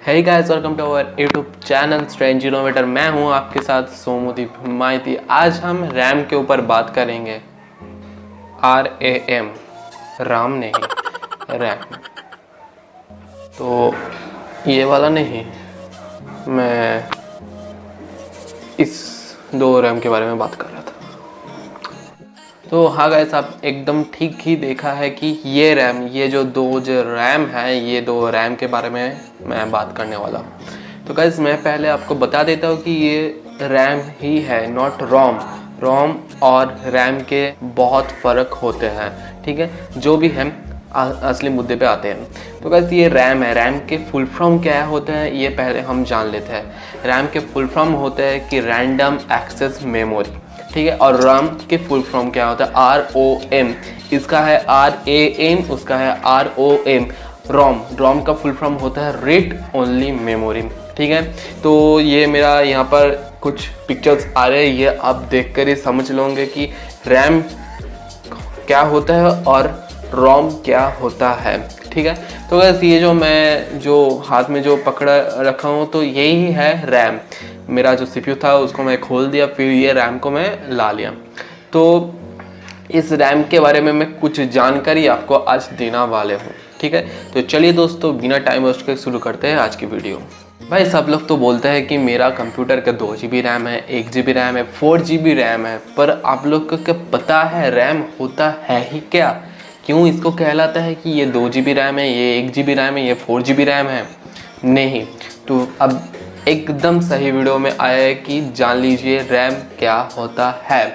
Hey guys, welcome to our YouTube channel strange innovator. मैं हूं आपके साथ सोमूदीप माइती। आज हम रैम के ऊपर बात करेंगे। RAM, राम नहीं, रैम। तो ये वाला नहीं, मैं इस दो रैम के बारे में बात कर रहा था। तो हाँ गाइस, आप एकदम ठीक ही देखा है कि ये रैम, ये जो रैम है, ये दो रैम के बारे में मैं बात करने वाला हूँ। तो गाइस, मैं पहले आपको बता देता हूँ कि ये रैम ही है, नॉट रोम। रोम और रैम के बहुत फ़र्क होते हैं, ठीक है। जो भी है असली मुद्दे पे आते हैं। तो गाइस, ये रैम है। रैम के फुल फॉर्म क्या होते हैं ये पहले हम जान लेते हैं। रैम के फुल फॉर्म होते हैं कि रैंडम एक्सेस मेमोरी, ठीक है। और रैम के फुल फॉर्म क्या होता है? ROM। इसका है RAM, उसका है ROM। रोम का फुल फॉर्म होता है रीड ओनली मेमोरी, ठीक है। तो ये मेरा यहाँ पर कुछ पिक्चर्स आ रहे हैं, ये आप देखकर ही समझ लोगे कि रैम क्या होता है और रोम क्या होता है, ठीक है। तो बस ये जो हाथ में जो पकड़ा रखा हूँ, तो यही है रैम। मेरा जो CPU था उसको मैं खोल दिया, फिर ये रैम को मैं ला लिया। तो इस रैम के बारे में मैं कुछ जानकारी आपको आज देना वाले हूँ, ठीक है। तो चलिए दोस्तों, बिना टाइम वेस्ट के शुरू करते हैं आज की वीडियो। भाई, सब लोग तो बोलते हैं कि मेरा कंप्यूटर का 2 GB रैम है, 1 GB रैम है, 4 GB रैम है। पर आप लोग को क्या पता है रैम होता है ही क्या? क्यों इसको कहलाता है कि ये 2 GB रैम है, ये 1 GB रैम है, ये 4 GB रैम है? नहीं। तो अब एकदम सही वीडियो में आया है कि जान लीजिए रैम क्या होता है।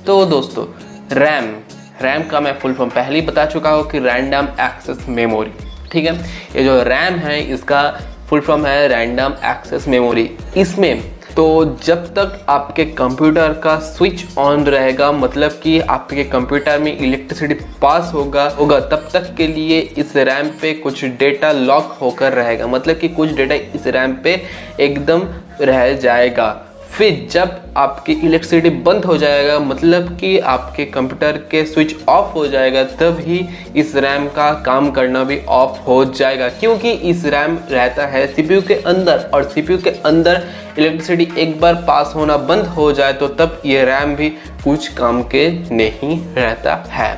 तो दोस्तों, रैम का मैं फुल फॉर्म पहले ही बता चुका हूँ कि रैंडम एक्सेस मेमोरी, ठीक है। ये जो रैम है इसका फुल फॉर्म है रैंडम एक्सेस मेमोरी। इसमें तो जब तक आपके कंप्यूटर का स्विच ऑन रहेगा, मतलब कि आपके कंप्यूटर में इलेक्ट्रिसिटी पास होगा, तब तक के लिए इस रैम पे कुछ डेटा लॉक होकर रहेगा। मतलब कि कुछ डेटा इस रैम पे एकदम रह जाएगा। फिर जब आपकी इलेक्ट्रिसिटी बंद हो जाएगा, मतलब कि आपके कंप्यूटर के स्विच ऑफ हो जाएगा, तब ही इस रैम का काम करना भी ऑफ हो जाएगा। क्योंकि इस रैम रहता है CPU के अंदर, और CPU के अंदर इलेक्ट्रिसिटी एक बार पास होना बंद हो जाए तो तब ये रैम भी कुछ काम के नहीं रहता है।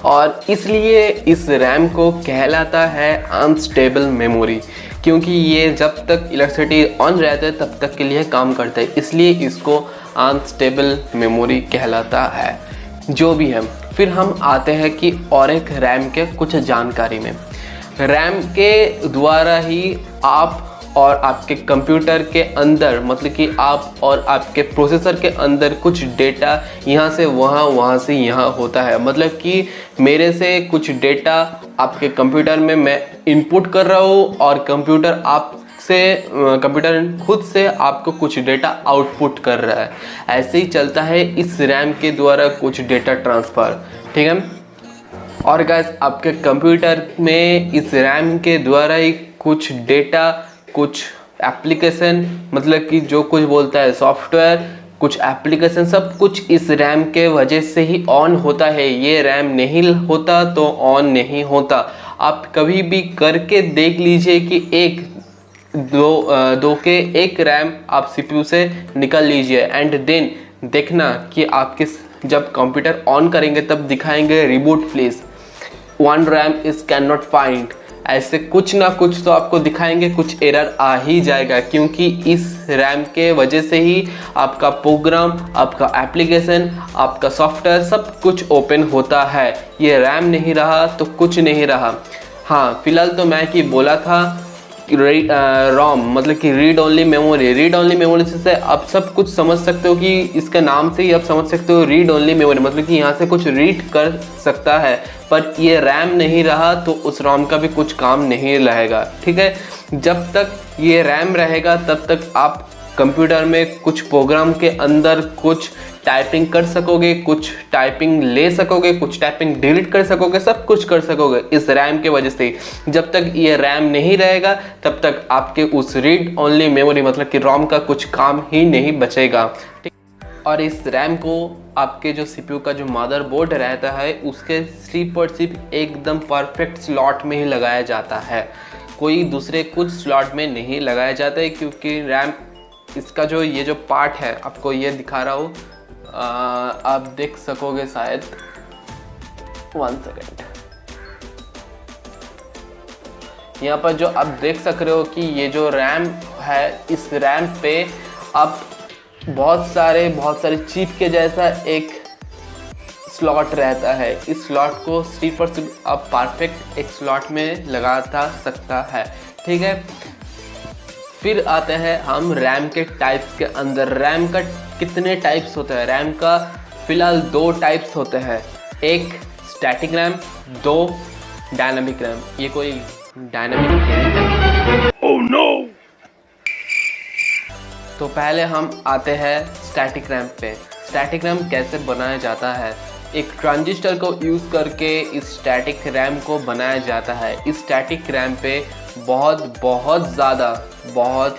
और इसलिए इस रैम को कहलाता है अनस्टेबल मेमोरी, क्योंकि ये जब तक इलेक्ट्रिसिटी ऑन रहता है तब तक के लिए काम करता है, इसलिए इसको अनस्टेबल मेमोरी कहलाता है। जो भी है, फिर हम आते हैं कि और एक रैम के कुछ जानकारी में। रैम के द्वारा ही आप और आपके कंप्यूटर के अंदर, मतलब कि आप और आपके प्रोसेसर के अंदर कुछ डेटा यहाँ से वहाँ, वहाँ से यहाँ होता है। मतलब कि मेरे से कुछ डेटा आपके कंप्यूटर में मैं इनपुट कर रहा हूँ, और कंप्यूटर खुद से आपको कुछ डेटा आउटपुट कर रहा है। ऐसे ही चलता है इस रैम के द्वारा कुछ डेटा ट्रांसफ़र, ठीक है। और गाइस, आपके कंप्यूटर में इस रैम के द्वारा ही कुछ डेटा, कुछ एप्लीकेशन, मतलब कि जो कुछ बोलता है सॉफ्टवेयर, कुछ एप्लीकेशन, सब कुछ इस रैम के वजह से ही ऑन होता है। ये रैम नहीं होता तो ऑन नहीं होता। आप कभी भी करके देख लीजिए कि दो के एक रैम आप CPU से निकल लीजिए, एंड देन देखना कि आपके जब कंप्यूटर ऑन करेंगे तब दिखाएंगे reboot please, 1 RAM is can not find. ऐसे कुछ ना कुछ तो आपको दिखाएंगे, कुछ एरर आ ही जाएगा, क्योंकि इस रैम के वजह से ही आपका प्रोग्राम, आपका एप्लीकेशन, आपका सॉफ्टवेयर सब कुछ ओपन होता है। ये रैम नहीं रहा तो कुछ नहीं रहा। हाँ, फिलहाल तो मैं कि बोला था रोम, मतलब कि read only memory. Read only memory से आप सब कुछ समझ सकते हो कि इसके नाम से ही आप समझ सकते हो रीड ओनली मेमोरी, मतलब कि यहाँ से कुछ रीड कर सकता है। पर ये रैम नहीं रहा तो उस रोम का भी कुछ काम नहीं रहेगा, ठीक है। जब तक ये रैम रहेगा तब तक आप कंप्यूटर में कुछ प्रोग्राम के अंदर कुछ टाइपिंग कर सकोगे, कुछ टाइपिंग ले सकोगे, कुछ टाइपिंग डिलीट कर सकोगे, सब कुछ कर सकोगे इस रैम के वजह से। जब तक ये रैम नहीं रहेगा तब तक आपके उस रीड ओनली मेमोरी, मतलब कि रोम का कुछ काम ही नहीं बचेगा, ठीक। और इस रैम को आपके जो CPU का जो मदरबोर्ड रहता है उसके सिर्फ और सिर्फ एकदम परफेक्ट स्लॉट में ही लगाया जाता है, कोई दूसरे कुछ स्लॉट में नहीं लगाया जाता है। क्योंकि रैम इसका जो ये जो पार्ट है, आपको ये दिखा रहा हूँ, आप देख सकोगे शायद, 1 सेकेंड। यहाँ पर जो आप देख सक रहे हो कि ये जो रैम है, इस रैम पे आप बहुत सारे चिप के जैसा एक स्लॉट रहता है। इस स्लॉट को सिर्फ और सिर्फ आप परफेक्ट एक स्लॉट में लगा सकता है, ठीक है। फिर आते हैं हम रैम के टाइप्स के अंदर। रैम का कितने टाइप्स होते हैं? रैम का फिलहाल 2 टाइप्स होते हैं, एक स्टैटिक रैम, 2 डायनामिक रैम। ये कोई डायनामिक ओह नो। तो पहले हम आते हैं स्टैटिक रैम पे। स्टैटिक रैम कैसे बनाया जाता है? एक ट्रांजिस्टर को यूज़ करके इस स्टैटिक रैम को बनाया जाता है। इस स्टैटिक रैम पे बहुत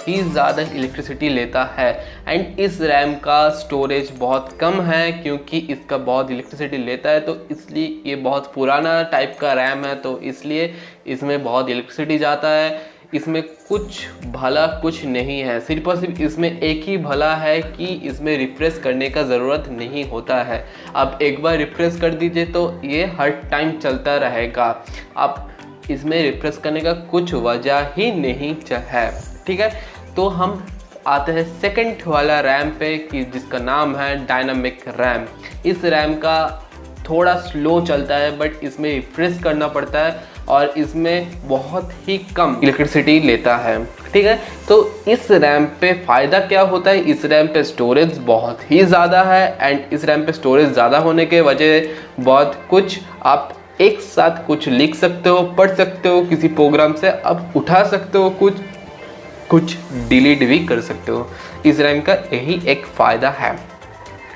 ही ज़्यादा इलेक्ट्रिसिटी लेता है एंड इस रैम का स्टोरेज बहुत कम है। क्योंकि इसका बहुत इलेक्ट्रिसिटी लेता है तो इसलिए ये बहुत पुराना टाइप का रैम है, तो इसलिए इसमें बहुत इलेक्ट्रिसिटी जाता है। इसमें कुछ भला कुछ नहीं है, सिर्फ और सिर्फ इसमें एक ही भला है कि इसमें रिफ्रेश करने का ज़रूरत नहीं होता है। आप एक बार रिफ्रेश कर दीजिए तो ये हर टाइम चलता रहेगा। आप इसमें रिफ्रेश करने का कुछ वजह ही नहीं है, ठीक है। तो हम आते हैं सेकंड वाला रैम पे कि जिसका नाम है डायनामिक रैम। इस रैम का थोड़ा स्लो चलता है बट इसमें रिफ्रेश करना पड़ता है और इसमें बहुत ही कम इलेक्ट्रिसिटी लेता है, ठीक है। तो इस रैम पे फ़ायदा क्या होता है? इस रैम पे स्टोरेज बहुत ही ज़्यादा है एंड इस रैम पे स्टोरेज ज़्यादा होने के वजह बहुत कुछ आप एक साथ कुछ लिख सकते हो, पढ़ सकते हो, किसी प्रोग्राम से आप उठा सकते हो, कुछ डिलीट भी कर सकते हो। इस रैम का यही एक फ़ायदा है,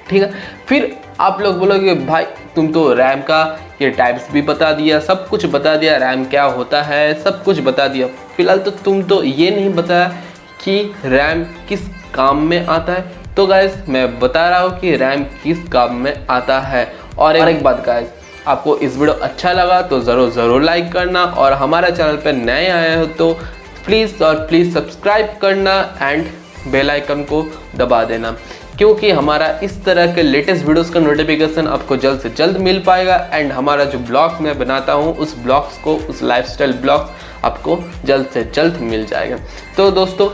ठीक है। फिर आप लोग बोलोगे भाई तुम तो रैम का ये टाइप्स भी बता दिया, सब कुछ बता दिया, रैम क्या होता है सब कुछ बता दिया, फिलहाल तो तुम तो ये नहीं बताया कि रैम किस काम में आता है। तो गाइस मैं बता रहा हूँ कि रैम किस काम में आता है। और एक बात गाइस, आपको इस वीडियो अच्छा लगा तो ज़रूर लाइक करना और हमारे चैनल पर नए आए हो तो प्लीज़ सब्सक्राइब करना एंड बेल आइकन को दबा देना, क्योंकि हमारा इस तरह के लेटेस्ट वीडियोस का नोटिफिकेशन आपको जल्द से जल्द मिल पाएगा एंड हमारा जो ब्लॉग्स मैं बनाता हूँ उस ब्लॉग्स को, उस लाइफस्टाइल ब्लॉग्स आपको जल्द से जल्द मिल जाएगा। तो दोस्तों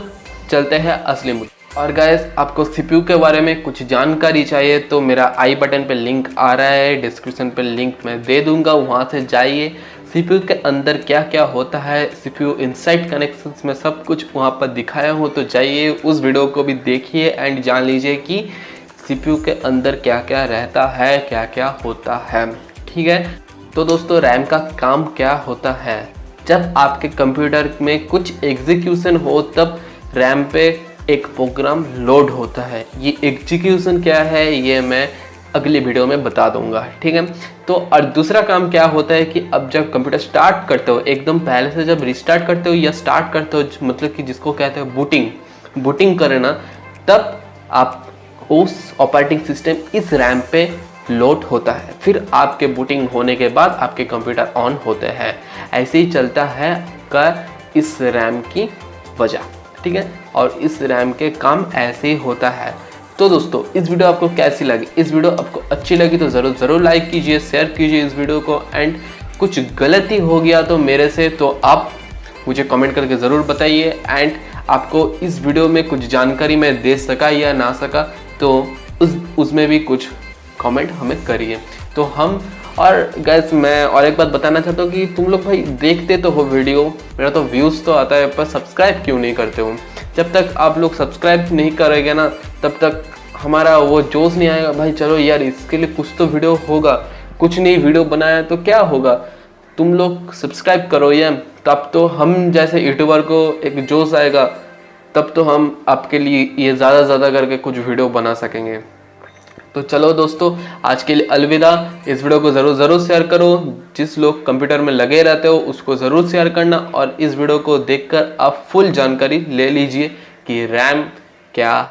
चलते हैं असली मुद्दे। और गाइस आपको CPU के बारे में कुछ जानकारी चाहिए तो मेरा आई बटन पे लिंक आ रहा है, डिस्क्रिप्शन पे लिंक मैं दे दूंगा, वहाँ से जाइए। CPU के अंदर क्या क्या होता है, CPU इनसाइड कनेक्शंस में सब कुछ वहाँ पर दिखाया हूँ, तो जाइए उस वीडियो को भी देखिए एंड जान लीजिए कि CPU के अंदर क्या क्या रहता है, क्या क्या होता है, ठीक है। तो दोस्तों रैम का काम क्या होता है? जब आपके कंप्यूटर में कुछ एग्जीक्यूशन हो तब रैम पे एक प्रोग्राम लोड होता है। ये एग्जीक्यूशन क्या है ये मैं अगली वीडियो में बता दूंगा, ठीक है। तो और दूसरा काम क्या होता है कि अब जब कंप्यूटर स्टार्ट करते हो, एकदम पहले से जब रिस्टार्ट करते हो या स्टार्ट करते हो, मतलब कि जिसको कहते हैं बूटिंग करना, तब आप उस ऑपरेटिंग सिस्टम इस रैम पे लोड होता है। फिर आपके बूटिंग होने के बाद आपके कंप्यूटर ऑन होते हैं। ऐसे ही चलता है का इस रैम की वजह, ठीक है। और इस रैम के काम ऐसे ही होता है। तो दोस्तों इस वीडियो आपको कैसी लगी? इस वीडियो आपको अच्छी लगी तो ज़रूर लाइक कीजिए, शेयर कीजिए इस वीडियो को एंड कुछ गलती हो गया तो मेरे से तो आप मुझे कमेंट करके ज़रूर बताइए एंड आपको इस वीडियो में कुछ जानकारी मैं दे सका या ना सका तो उसमें भी कुछ कमेंट हमें करिए। तो हम और गैस मैं और एक बात बताना चाहता हूँ कि तुम लोग भाई देखते तो हो वीडियो, मेरा तो व्यूज़ तो आता है पर सब्सक्राइब क्यों नहीं करते हो? जब तक आप लोग सब्सक्राइब नहीं करेंगे ना तब तक हमारा वो जोश नहीं आएगा भाई चलो यार इसके लिए कुछ तो वीडियो होगा, कुछ नहीं वीडियो बनाया तो क्या होगा। तुम लोग सब्सक्राइब करो ये, तब तो हम जैसे यूट्यूबर को एक जोश आएगा, तब तो हम आपके लिए ये ज़्यादा करके कुछ वीडियो बना सकेंगे। तो चलो दोस्तों आज के लिए अलविदा। इस वीडियो को ज़रूर शेयर करो, जिस लोग कंप्यूटर में लगे रहते हो उसको ज़रूर शेयर करना और इस वीडियो को देखकर आप फुल जानकारी ले लीजिए कि रैम क्या